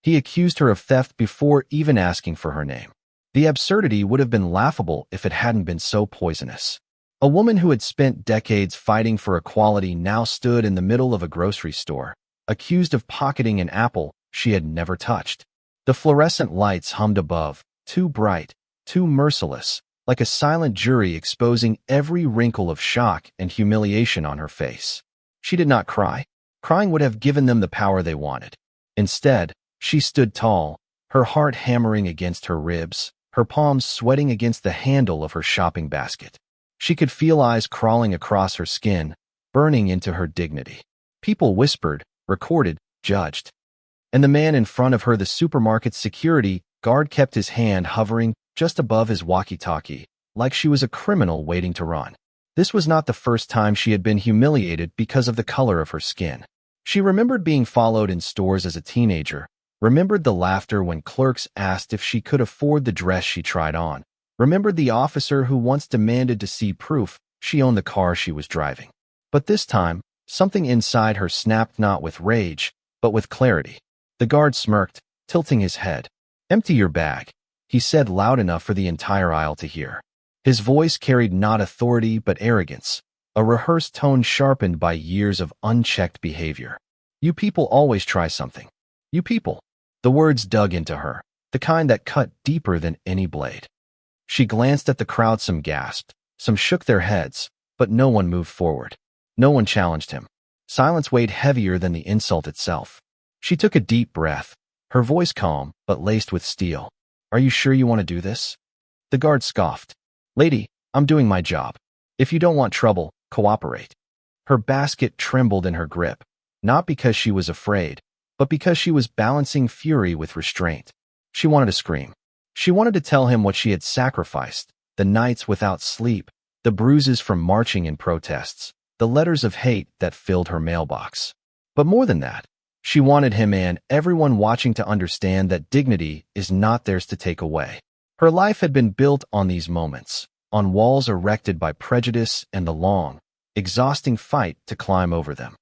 He accused her of theft before even asking for her name. The absurdity would have been laughable if it hadn't been so poisonous. A woman who had spent decades fighting for equality now stood in the middle of a grocery store, accused of pocketing an apple she had never touched. The fluorescent lights hummed above, too bright, too merciless, like a silent jury exposing every wrinkle of shock and humiliation on her face. She did not cry. Crying would have given them the power they wanted. Instead, she stood tall, her heart hammering against her ribs, her palms sweating against the handle of her shopping basket. She could feel eyes crawling across her skin, burning into her dignity. People whispered, recorded, judged. And the man in front of her, the supermarket security guard, kept his hand hovering just above his walkie-talkie, like she was a criminal waiting to run. This was not the first time she had been humiliated because of the color of her skin. She remembered being followed in stores as a teenager, remembered the laughter when clerks asked if she could afford the dress she tried on, remembered the officer who once demanded to see proof she owned the car she was driving. But this time, something inside her snapped, not with rage, but with clarity. The guard smirked, tilting his head. "Empty your bag," he said loud enough for the entire aisle to hear. His voice carried not authority but arrogance, a rehearsed tone sharpened by years of unchecked behavior. "You people always try something. You people." The words dug into her, the kind that cut deeper than any blade. She glanced at the crowd. Some gasped, some shook their heads, but no one moved forward. No one challenged him. Silence weighed heavier than the insult itself. She took a deep breath, her voice calm but laced with steel. "Are you sure you want to do this?" The guard scoffed. "Lady, I'm doing my job. If you don't want trouble, cooperate." Her basket trembled in her grip, not because she was afraid, but because she was balancing fury with restraint. She wanted to scream. She wanted to tell him what she had sacrificed, the nights without sleep, the bruises from marching in protests, the letters of hate that filled her mailbox. But more than that, she wanted him and everyone watching to understand that dignity is not theirs to take away. Her life had been built on these moments, on walls erected by prejudice and the long, exhausting fight to climb over them.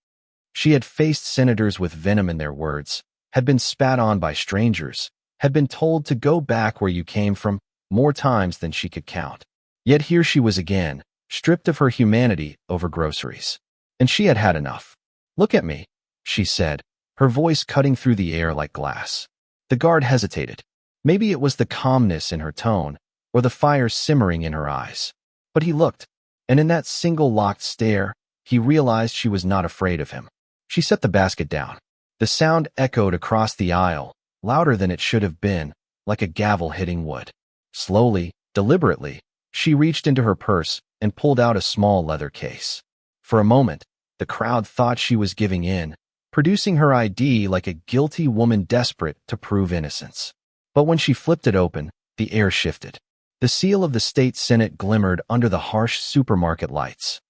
She had faced senators with venom in their words, had been spat on by strangers, had been told to go back where you came from more times than she could count. Yet here she was again, stripped of her humanity over groceries. And she had had enough. "Look at me," she said, her voice cutting through the air like glass. The guard hesitated. Maybe it was the calmness in her tone, or the fire simmering in her eyes. But he looked, and in that single locked stare, he realized she was not afraid of him. She set the basket down. The sound echoed across the aisle, louder than it should have been, like a gavel hitting wood. Slowly, deliberately, she reached into her purse and pulled out a small leather case. For a moment, the crowd thought she was giving in, producing her ID like a guilty woman desperate to prove innocence. But when she flipped it open, the air shifted. The seal of the state senate glimmered under the harsh supermarket lights.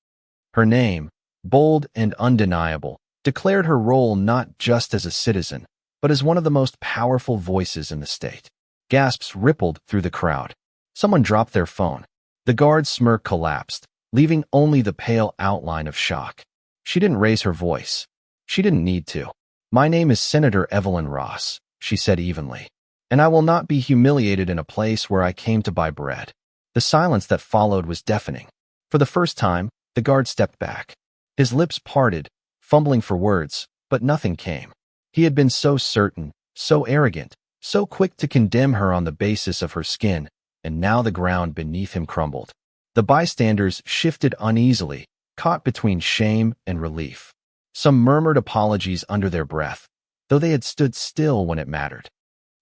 Her name, bold and undeniable, declared her role not just as a citizen, but as one of the most powerful voices in the state. Gasps rippled through the crowd. Someone dropped their phone. The guard's smirk collapsed, leaving only the pale outline of shock. She didn't raise her voice. She didn't need to. "My name is Senator Evelyn Ross," she said evenly, "and I will not be humiliated in a place where I came to buy bread." The silence that followed was deafening. For the first time, the guard stepped back. His lips parted, fumbling for words, but nothing came. He had been so certain, so arrogant, so quick to condemn her on the basis of her skin, and now the ground beneath him crumbled. The bystanders shifted uneasily, caught between shame and relief. Some murmured apologies under their breath, though they had stood still when it mattered.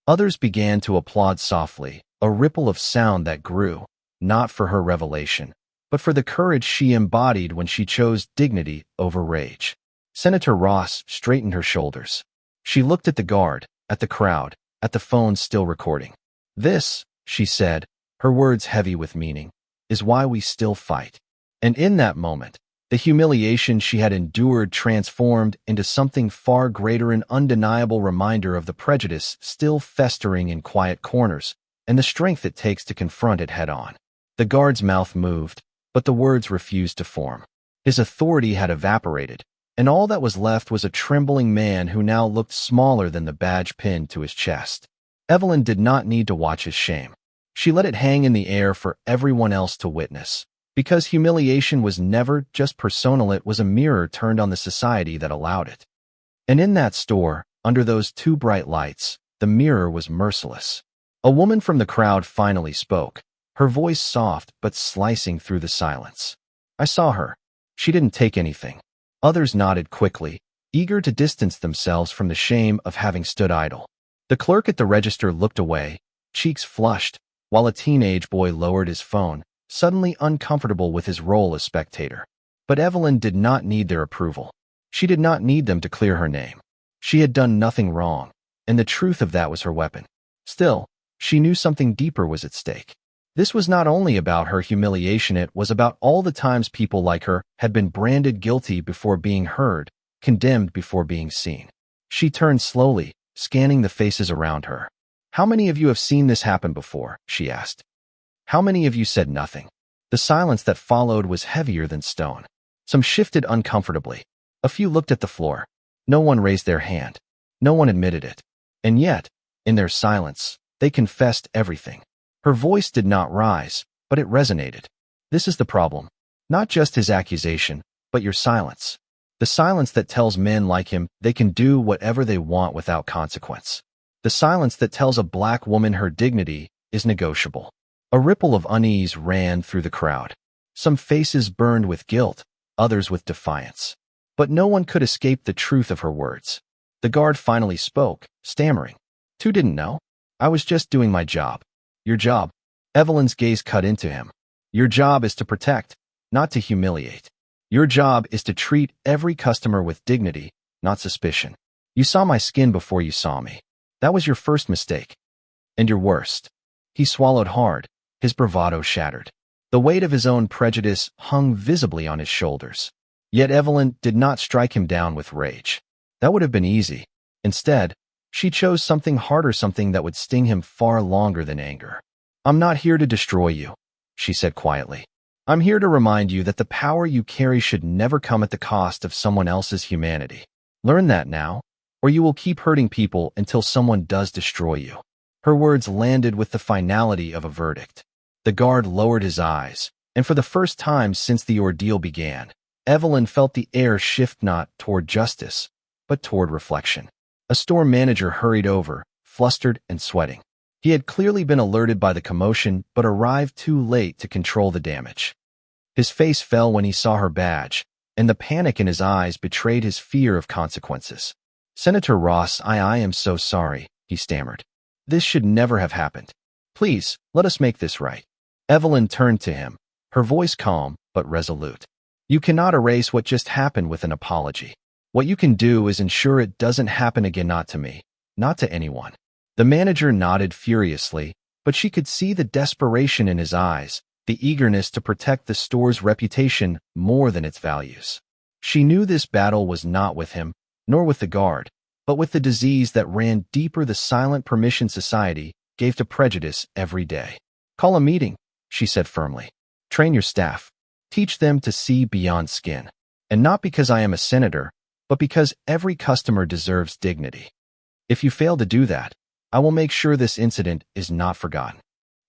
Others began to applaud softly, a ripple of sound that grew, not for her revelation, but for the courage she embodied when she chose dignity over rage. Senator Ross straightened her shoulders. She looked at the guard, at the crowd, at the phone still recording. "This," she said, her words heavy with meaning, "is why we still fight." And in that moment, the humiliation she had endured transformed into something far greater, an undeniable reminder of the prejudice still festering in quiet corners, and the strength it takes to confront it head-on. The guard's mouth moved, but the words refused to form. His authority had evaporated, and all that was left was a trembling man who now looked smaller than the badge pinned to his chest. Evelyn did not need to watch his shame. She let it hang in the air for everyone else to witness. Because humiliation was never just personal, it was a mirror turned on the society that allowed it. And in that store, under those two bright lights, the mirror was merciless. A woman from the crowd finally spoke, her voice soft but slicing through the silence. I saw her. She didn't take anything. Others nodded quickly, eager to distance themselves from the shame of having stood idle. The clerk at the register looked away, cheeks flushed, while a teenage boy lowered his phone, suddenly uncomfortable with his role as spectator. But Evelyn did not need their approval. She did not need them to clear her name. She had done nothing wrong, and the truth of that was her weapon. Still, she knew something deeper was at stake. This was not only about her humiliation, it was about all the times people like her had been branded guilty before being heard, condemned before being seen. She turned slowly, scanning the faces around her. How many of you have seen this happen before? She asked. How many of you said nothing? The silence that followed was heavier than stone. Some shifted uncomfortably. A few looked at the floor. No one raised their hand. No one admitted it. And yet, in their silence, they confessed everything. Her voice did not rise, but it resonated. This is the problem. Not just his accusation, but your silence. The silence that tells men like him they can do whatever they want without consequence. The silence that tells a black woman her dignity is negotiable. A ripple of unease ran through the crowd. Some faces burned with guilt, others with defiance. But no one could escape the truth of her words. The guard finally spoke, stammering. "You didn't know? I was just doing my job." "Your job?" Evelyn's gaze cut into him. "Your job is to protect, not to humiliate. Your job is to treat every customer with dignity, not suspicion. You saw my skin before you saw me. That was your first mistake. And your worst." He swallowed hard, his bravado shattered. The weight of his own prejudice hung visibly on his shoulders. Yet Evelyn did not strike him down with rage. That would have been easy. Instead, she chose something harder, something that would sting him far longer than anger. "I'm not here to destroy you," she said quietly. "I'm here to remind you that the power you carry should never come at the cost of someone else's humanity. Learn that now, or you will keep hurting people until someone does destroy you." Her words landed with the finality of a verdict. The guard lowered his eyes, and for the first time since the ordeal began, Evelyn felt the air shift not toward justice, but toward reflection. A store manager hurried over, flustered and sweating. He had clearly been alerted by the commotion, but arrived too late to control the damage. His face fell when he saw her badge, and the panic in his eyes betrayed his fear of consequences. "Senator Ross, I am so sorry," he stammered. "This should never have happened. Please, let us make this right." Evelyn turned to him, her voice calm but resolute. "You cannot erase what just happened with an apology. What you can do is ensure it doesn't happen again, not to me, not to anyone." The manager nodded furiously, but she could see the desperation in his eyes, the eagerness to protect the store's reputation more than its values. She knew this battle was not with him, nor with the guard, but with the disease that ran deeper the silent permission society gave to prejudice every day. "Call a meeting," she said firmly. "Train your staff. Teach them to see beyond skin. And not because I am a senator, but because every customer deserves dignity. If you fail to do that, I will make sure this incident is not forgotten."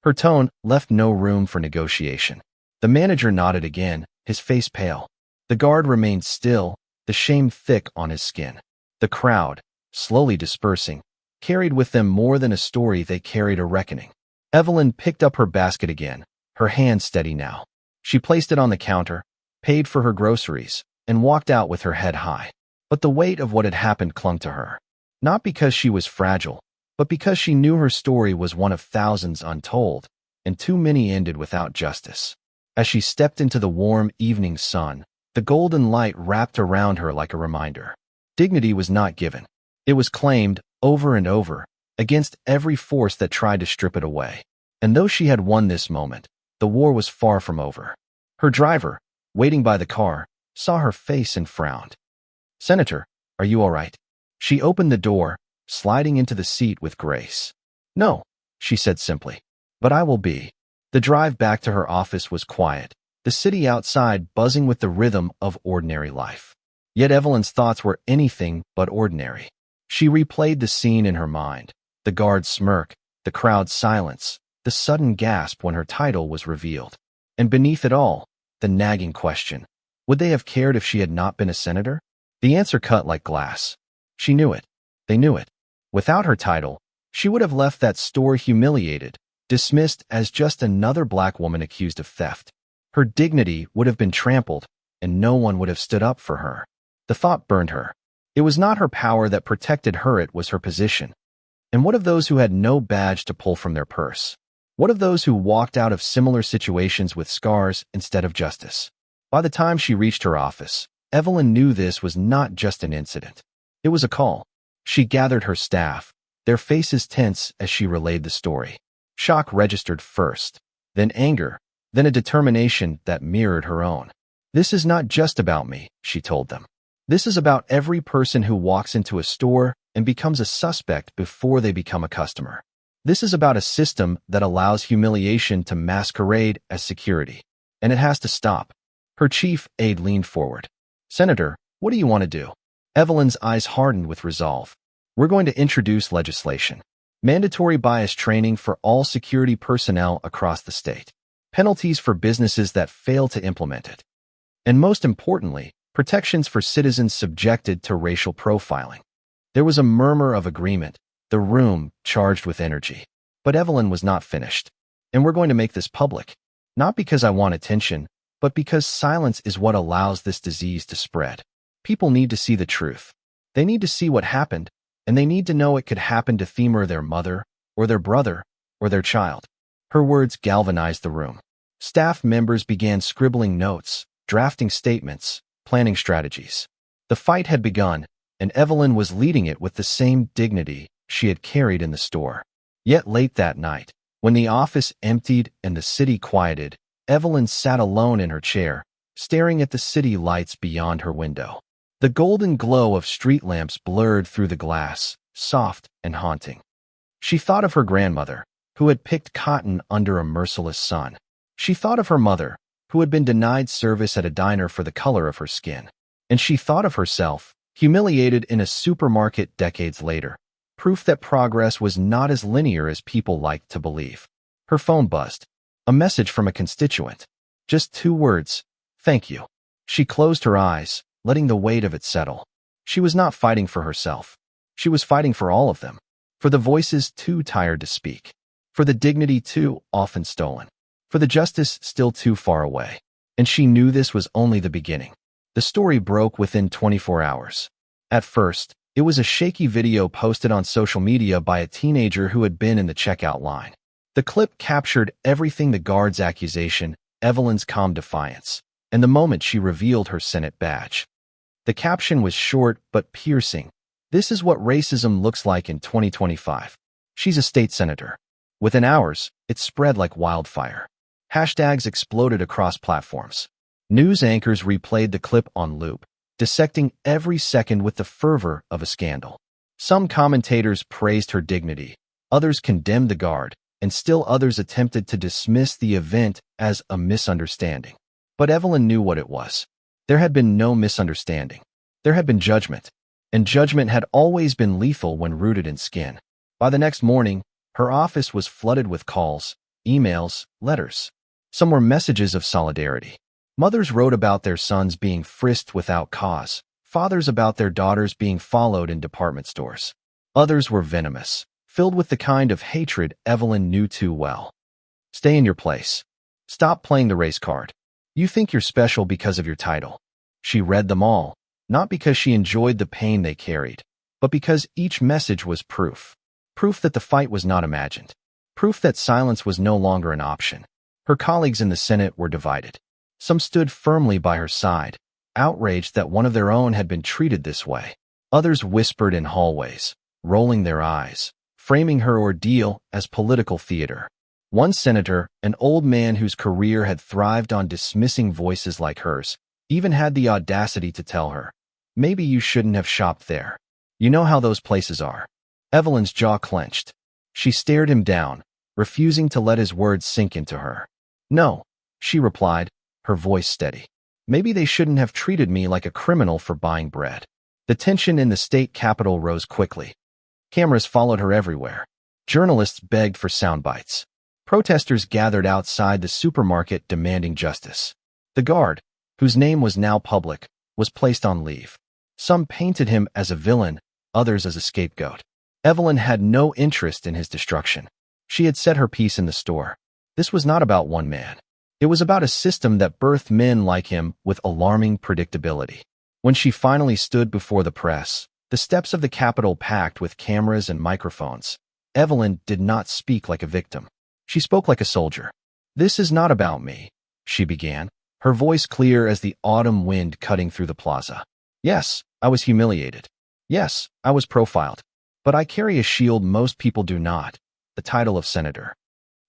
Her tone left no room for negotiation. The manager nodded again, his face pale. The guard remained still, the shame thick on his skin. The crowd, slowly dispersing, carried with them more than a story, they carried a reckoning. Evelyn picked up her basket again, her hand steady now. She placed it on the counter, paid for her groceries, and walked out with her head high. But the weight of what had happened clung to her. Not because she was fragile, but because she knew her story was one of thousands untold, and too many ended without justice. As she stepped into the warm evening sun, the golden light wrapped around her like a reminder. Dignity was not given. It was claimed, over and over, against every force that tried to strip it away. And though she had won this moment, the war was far from over. Her driver, waiting by the car, saw her face and frowned. "Senator, are you all right?" She opened the door, sliding into the seat with grace. "No," she said simply, "but I will be." The drive back to her office was quiet, the city outside buzzing with the rhythm of ordinary life. Yet Evelyn's thoughts were anything but ordinary. She replayed the scene in her mind, the guard's smirk, the crowd's silence, the sudden gasp when her title was revealed. And beneath it all, the nagging question, would they have cared if she had not been a senator? The answer cut like glass. She knew it. They knew it. Without her title, she would have left that store humiliated, dismissed as just another black woman accused of theft. Her dignity would have been trampled, and no one would have stood up for her. The thought burned her. It was not her power that protected her, it was her position. And what of those who had no badge to pull from their purse? What of those who walked out of similar situations with scars instead of justice? By the time she reached her office, Evelyn knew this was not just an incident. It was a call. She gathered her staff, their faces tense as she relayed the story. Shock registered first, then anger, then a determination that mirrored her own. This is not just about me, she told them. This is about every person who walks into a store and becomes a suspect before they become a customer. This is about a system that allows humiliation to masquerade as security. And it has to stop. Her chief aide leaned forward. Senator, what do you want to do? Evelyn's eyes hardened with resolve. We're going to introduce legislation. Mandatory bias training for all security personnel across the state. Penalties for businesses that fail to implement it. And most importantly, protections for citizens subjected to racial profiling. There was a murmur of agreement, the room charged with energy. But Evelyn was not finished. And we're going to make this public. Not because I want attention, but because silence is what allows this disease to spread. People need to see the truth. They need to see what happened, and they need to know it could happen to them or their mother, or their brother, or their child. Her words galvanized the room. Staff members began scribbling notes, drafting statements, planning strategies. The fight had begun, and Evelyn was leading it with the same dignity she had carried in the store. Yet late that night, when the office emptied and the city quieted, Evelyn sat alone in her chair, staring at the city lights beyond her window. The golden glow of street lamps blurred through the glass, soft and haunting. She thought of her grandmother, who had picked cotton under a merciless sun. She thought of her mother, who had been denied service at a diner for the color of her skin. And she thought of herself, humiliated in a supermarket decades later, proof that progress was not as linear as people liked to believe. Her phone buzzed. A message from a constituent. Just 2 words, thank you. She closed her eyes, letting the weight of it settle. She was not fighting for herself. She was fighting for all of them. For the voices too tired to speak. For the dignity too often stolen. For the justice still too far away. And she knew this was only the beginning. The story broke within 24 hours. At first, it was a shaky video posted on social media by a teenager who had been in the checkout line. The clip captured everything: the guard's accusation, Evelyn's calm defiance, and the moment she revealed her Senate badge. The caption was short but piercing. This is what racism looks like in 2025. She's a state senator. Within hours, it spread like wildfire. Hashtags exploded across platforms. News anchors replayed the clip on loop, dissecting every second with the fervor of a scandal. Some commentators praised her dignity, others condemned the guard, and still others attempted to dismiss the event as a misunderstanding. But Evelyn knew what it was. There had been no misunderstanding. There had been judgment, and judgment had always been lethal when rooted in skin. By the next morning, her office was flooded with calls, emails, letters. Some were messages of solidarity. Mothers wrote about their sons being frisked without cause, fathers about their daughters being followed in department stores. Others were venomous, filled with the kind of hatred Evelyn knew too well. Stay in your place. Stop playing the race card. You think you're special because of your title. She read them all, not because she enjoyed the pain they carried, but because each message was proof. Proof that the fight was not imagined. Proof that silence was no longer an option. Her colleagues in the Senate were divided. Some stood firmly by her side, outraged that one of their own had been treated this way. Others whispered in hallways, rolling their eyes, framing her ordeal as political theater. One senator, an old man whose career had thrived on dismissing voices like hers, even had the audacity to tell her, "Maybe you shouldn't have shopped there. You know how those places are." Evelyn's jaw clenched. She stared him down, refusing to let his words sink into her. "No," she replied, her voice steady. Maybe they shouldn't have treated me like a criminal for buying bread. The tension in the state capitol rose quickly. Cameras followed her everywhere. Journalists begged for sound bites. Protesters gathered outside the supermarket demanding justice. The guard, whose name was now public, was placed on leave. Some painted him as a villain, others as a scapegoat. Evelyn had no interest in his destruction. She had said her piece in the store. This was not about one man. It was about a system that birthed men like him with alarming predictability. When she finally stood before the press, the steps of the Capitol packed with cameras and microphones, Evelyn did not speak like a victim. She spoke like a soldier. "This is not about me," she began, her voice clear as the autumn wind cutting through the plaza. "Yes, I was humiliated. Yes, I was profiled. But I carry a shield most people do not, the title of senator.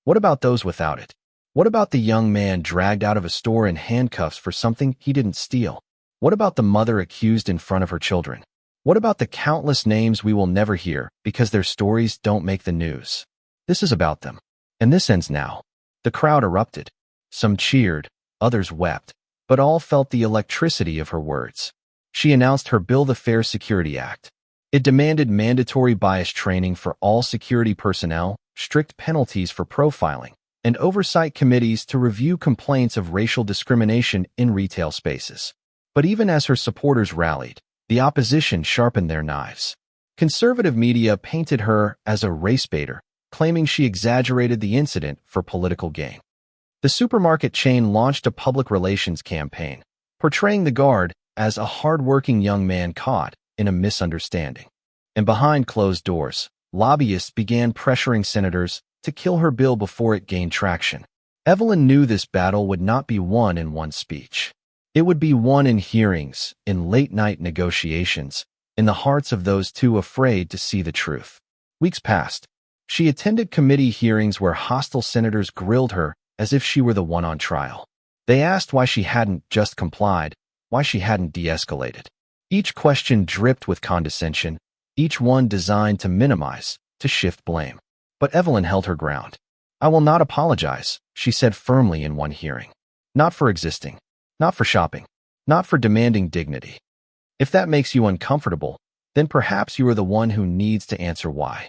What about those without it? What about the young man dragged out of a store in handcuffs for something he didn't steal? What about the mother accused in front of her children? What about the countless names we will never hear because their stories don't make the news? This is about them. And this ends now." The crowd erupted. Some cheered, others wept, but all felt the electricity of her words. She announced her bill, the Fair Security Act. It demanded mandatory bias training for all security personnel, strict penalties for profiling, and oversight committees to review complaints of racial discrimination in retail spaces. But even as her supporters rallied, the opposition sharpened their knives. Conservative media painted her as a race baiter, claiming she exaggerated the incident for political gain. The supermarket chain launched a public relations campaign, portraying the guard as a hard-working young man caught in a misunderstanding. And behind closed doors, lobbyists began pressuring senators to kill her bill before it gained traction. Evelyn knew this battle would not be won in one speech. It would be won in hearings, in late-night negotiations, in the hearts of those too afraid to see the truth. Weeks passed. She attended committee hearings where hostile senators grilled her as if she were the one on trial. They asked why she hadn't just complied, why she hadn't de-escalated. Each question dripped with condescension, each one designed to minimize, to shift blame. But Evelyn held her ground. "I will not apologize," she said firmly in one hearing. "Not for existing. Not for shopping. Not for demanding dignity. If that makes you uncomfortable, then perhaps you are the one who needs to answer why."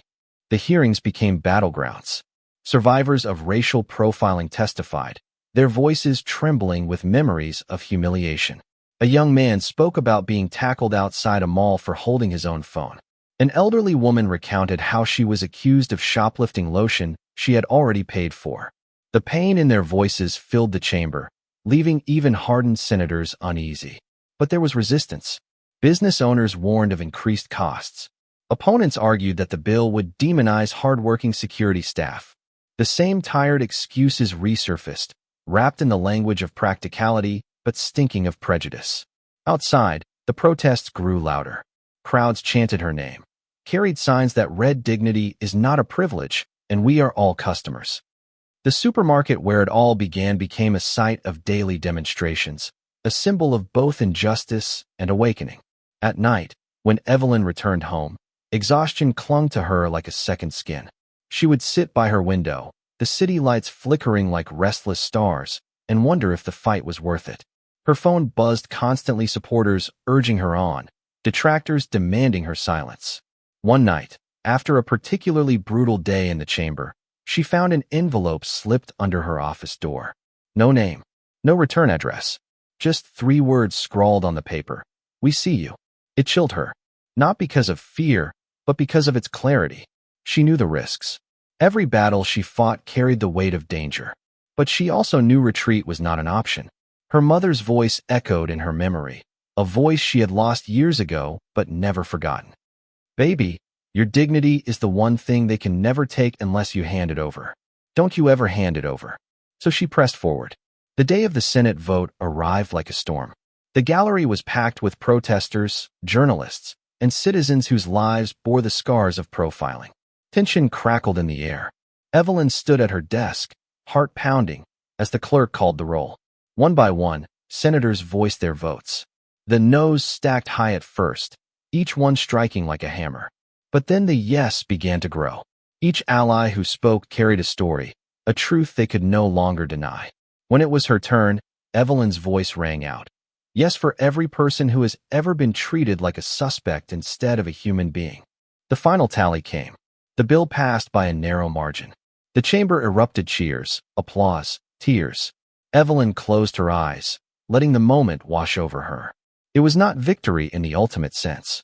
The hearings became battlegrounds. Survivors of racial profiling testified, their voices trembling with memories of humiliation. A young man spoke about being tackled outside a mall for holding his own phone. An elderly woman recounted how she was accused of shoplifting lotion she had already paid for. The pain in their voices filled the chamber, leaving even hardened senators uneasy. But there was resistance. Business owners warned of increased costs. Opponents argued that the bill would demonize hardworking security staff. The same tired excuses resurfaced, wrapped in the language of practicality but stinking of prejudice. Outside, the protests grew louder. Crowds chanted her name, carried signs that read "Dignity is not a privilege, and we are all customers." The supermarket where it all began became a site of daily demonstrations, a symbol of both injustice and awakening. At night, when Evelyn returned home, exhaustion clung to her like a second skin. She would sit by her window, the city lights flickering like restless stars, and wonder if the fight was worth it. Her phone buzzed constantly, supporters urging her on, detractors demanding her silence. One night, after a particularly brutal day in the chamber, she found an envelope slipped under her office door. No name, no return address, just 3 words scrawled on the paper: "We see you." It chilled her, not because of fear, but because of its clarity. She knew the risks. Every battle she fought carried the weight of danger. But she also knew retreat was not an option. Her mother's voice echoed in her memory, a voice she had lost years ago but never forgotten. "Baby, your dignity is the one thing they can never take unless you hand it over. Don't you ever hand it over." So she pressed forward. The day of the Senate vote arrived like a storm. The gallery was packed with protesters, journalists, and citizens whose lives bore the scars of profiling. Tension crackled in the air. Evelyn stood at her desk, heart pounding, as the clerk called the roll. One by one, senators voiced their votes. The noes stacked high at first, each one striking like a hammer. But then the yes began to grow. Each ally who spoke carried a story, a truth they could no longer deny. When it was her turn, Evelyn's voice rang out. Yes, for every person who has ever been treated like a suspect instead of a human being. The final tally came. The bill passed by a narrow margin. The chamber erupted cheers, applause, tears. Evelyn closed her eyes, letting the moment wash over her. It was not victory in the ultimate sense.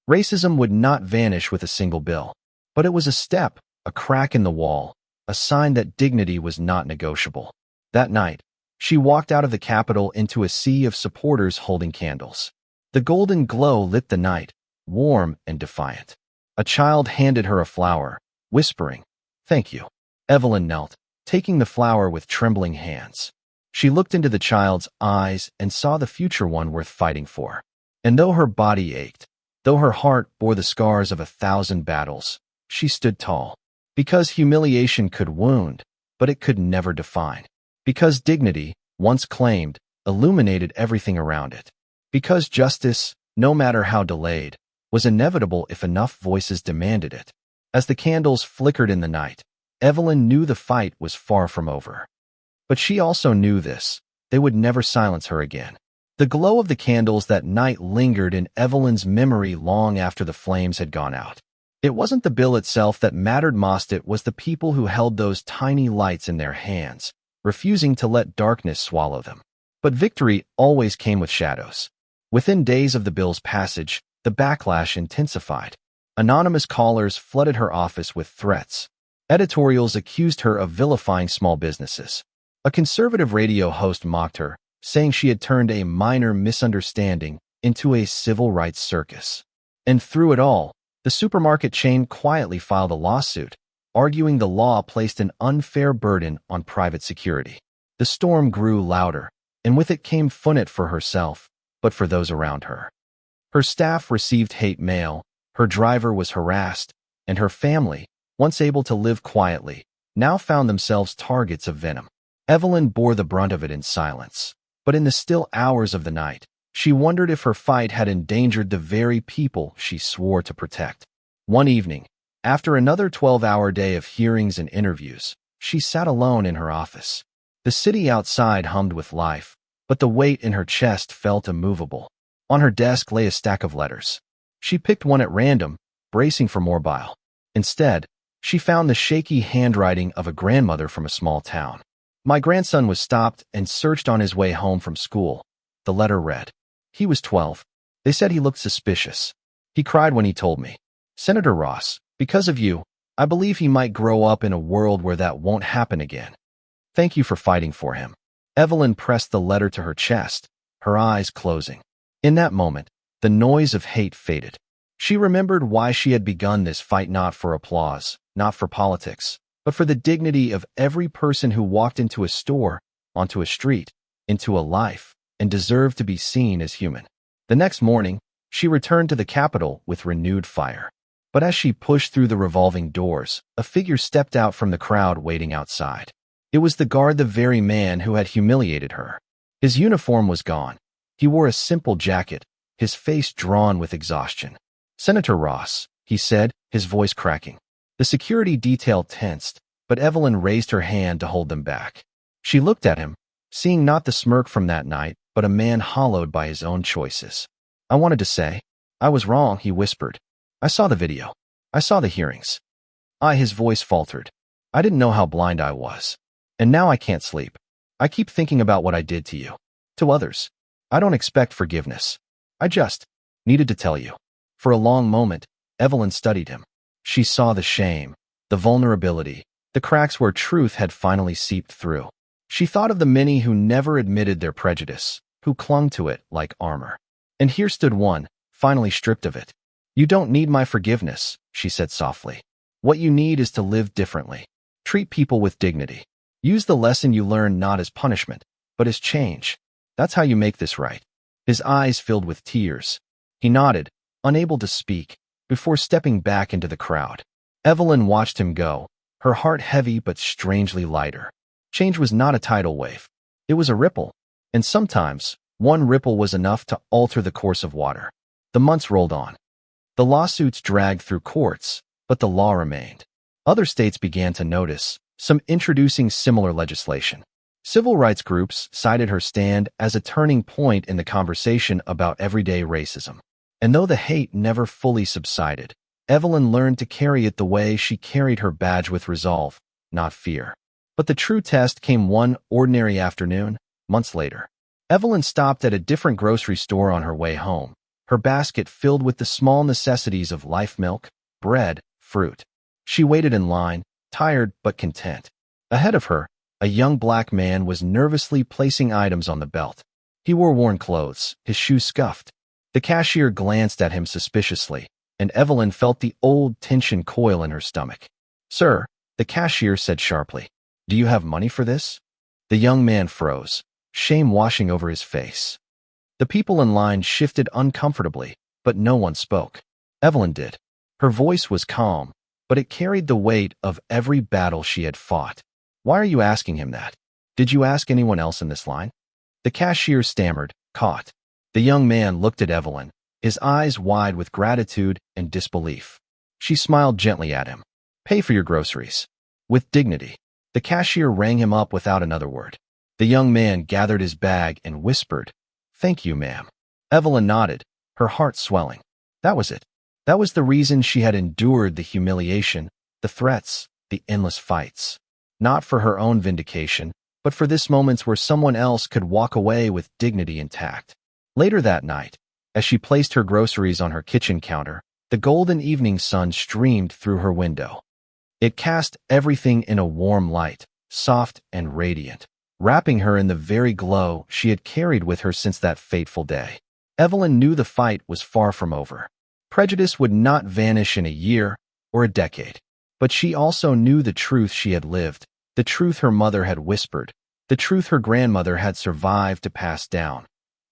Racism would not vanish with a single bill, but it was a step, a crack in the wall, a sign that dignity was not negotiable. That night, she walked out of the Capitol into a sea of supporters holding candles. The golden glow lit the night, warm and defiant. A child handed her a flower, whispering, "Thank you." Evelyn knelt, taking the flower with trembling hands. She looked into the child's eyes and saw the future one worth fighting for. And though her body ached, though her heart bore the scars of 1,000 battles, she stood tall. Because humiliation could wound, but it could never define. Because dignity, once claimed, illuminated everything around it. Because justice, no matter how delayed, was inevitable if enough voices demanded it. As the candles flickered in the night, Evelyn knew the fight was far from over. But she also knew this: they would never silence her again. The glow of the candles that night lingered in Evelyn's memory long after the flames had gone out. It wasn't the bill itself that mattered most, it was the people who held those tiny lights in their hands, refusing to let darkness swallow them. But victory always came with shadows. Within days of the bill's passage, the backlash intensified. Anonymous callers flooded her office with threats. Editorials accused her of vilifying small businesses. A conservative radio host mocked her, saying she had turned a minor misunderstanding into a civil rights circus. And through it all, the supermarket chain quietly filed a lawsuit, arguing the law placed an unfair burden on private security. The storm grew louder, and with it came funnet for herself, but for those around her. Her staff received hate mail, her driver was harassed, and her family, once able to live quietly, now found themselves targets of venom. Evelyn bore the brunt of it in silence, but in the still hours of the night, she wondered if her fight had endangered the very people she swore to protect. One evening, after another 12-hour day of hearings and interviews, she sat alone in her office. The city outside hummed with life, but the weight in her chest felt immovable. On her desk lay a stack of letters. She picked one at random, bracing for more bile. Instead, she found the shaky handwriting of a grandmother from a small town. "My grandson was stopped and searched on his way home from school," the letter read. "He was 12. They said he looked suspicious. He cried when he told me. Senator Ross, because of you, I believe he might grow up in a world where that won't happen again. Thank you for fighting for him." Evelyn pressed the letter to her chest, her eyes closing. In that moment, the noise of hate faded. She remembered why she had begun this fight, not for applause, not for politics, but for the dignity of every person who walked into a store, onto a street, into a life, and deserved to be seen as human. The next morning, she returned to the Capitol with renewed fire. But as she pushed through the revolving doors, a figure stepped out from the crowd waiting outside. It was the guard, the very man who had humiliated her. His uniform was gone. He wore a simple jacket, his face drawn with exhaustion. "Senator Ross," he said, his voice cracking. The security detail tensed, but Evelyn raised her hand to hold them back. She looked at him, seeing not the smirk from that night, but a man hollowed by his own choices. "I wanted to say, I was wrong," he whispered. "I saw the video. I saw the hearings. His voice faltered. "I didn't know how blind I was. And now I can't sleep. I keep thinking about what I did to you. To others. I don't expect forgiveness. I just needed to tell you." For a long moment, Evelyn studied him. She saw the shame, the vulnerability, the cracks where truth had finally seeped through. She thought of the many who never admitted their prejudice, who clung to it like armor. And here stood one, finally stripped of it. "You don't need my forgiveness," she said softly. "What you need is to live differently. Treat people with dignity. Use the lesson you learned not as punishment, but as change. That's how you make this right." His eyes filled with tears. He nodded, unable to speak, before stepping back into the crowd. Evelyn watched him go, her heart heavy but strangely lighter. Change was not a tidal wave. It was a ripple, and sometimes one ripple was enough to alter the course of water. The months rolled on. The lawsuits dragged through courts, but the law remained. Other states began to notice, some introducing similar legislation. Civil rights groups cited her stand as a turning point in the conversation about everyday racism. And though the hate never fully subsided, Evelyn learned to carry it the way she carried her badge, with resolve, not fear. But the true test came one ordinary afternoon, months later. Evelyn stopped at a different grocery store on her way home, her basket filled with the small necessities of life: milk, bread, fruit. She waited in line, tired but content. Ahead of her, a young black man was nervously placing items on the belt. He wore worn clothes, his shoes scuffed. The cashier glanced at him suspiciously, and Evelyn felt the old tension coil in her stomach. "Sir," the cashier said sharply, "do you have money for this?" The young man froze, shame washing over his face. The people in line shifted uncomfortably, but no one spoke. Evelyn did. Her voice was calm, but it carried the weight of every battle she had fought. "Why are you asking him that? Did you ask anyone else in this line?" The cashier stammered, caught. The young man looked at Evelyn, his eyes wide with gratitude and disbelief. She smiled gently at him. "Pay for your groceries." With dignity. The cashier rang him up without another word. The young man gathered his bag and whispered, "Thank you, ma'am." Evelyn nodded, her heart swelling. That was it. That was the reason she had endured the humiliation, the threats, the endless fights. Not for her own vindication, but for this moment where someone else could walk away with dignity intact. Later that night, as she placed her groceries on her kitchen counter, the golden evening sun streamed through her window. It cast everything in a warm light, soft and radiant, wrapping her in the very glow she had carried with her since that fateful day. Evelyn knew the fight was far from over. Prejudice would not vanish in a year or a decade. But she also knew the truth she had lived, the truth her mother had whispered, the truth her grandmother had survived to pass down.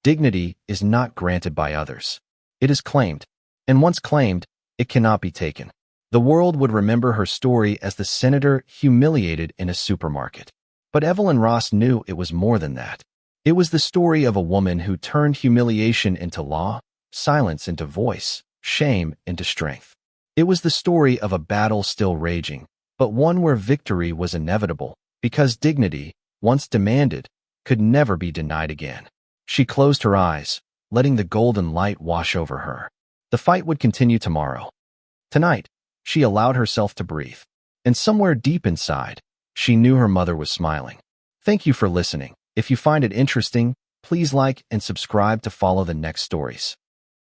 Dignity is not granted by others. It is claimed, and once claimed, it cannot be taken. The world would remember her story as the senator humiliated in a supermarket. But Evelyn Ross knew it was more than that. It was the story of a woman who turned humiliation into law, silence into voice, shame into strength. It was the story of a battle still raging, but one where victory was inevitable, because dignity, once demanded, could never be denied again. She closed her eyes, letting the golden light wash over her. The fight would continue tomorrow. Tonight, she allowed herself to breathe. And somewhere deep inside, she knew her mother was smiling. Thank you for listening. If you find it interesting, please like and subscribe to follow the next stories.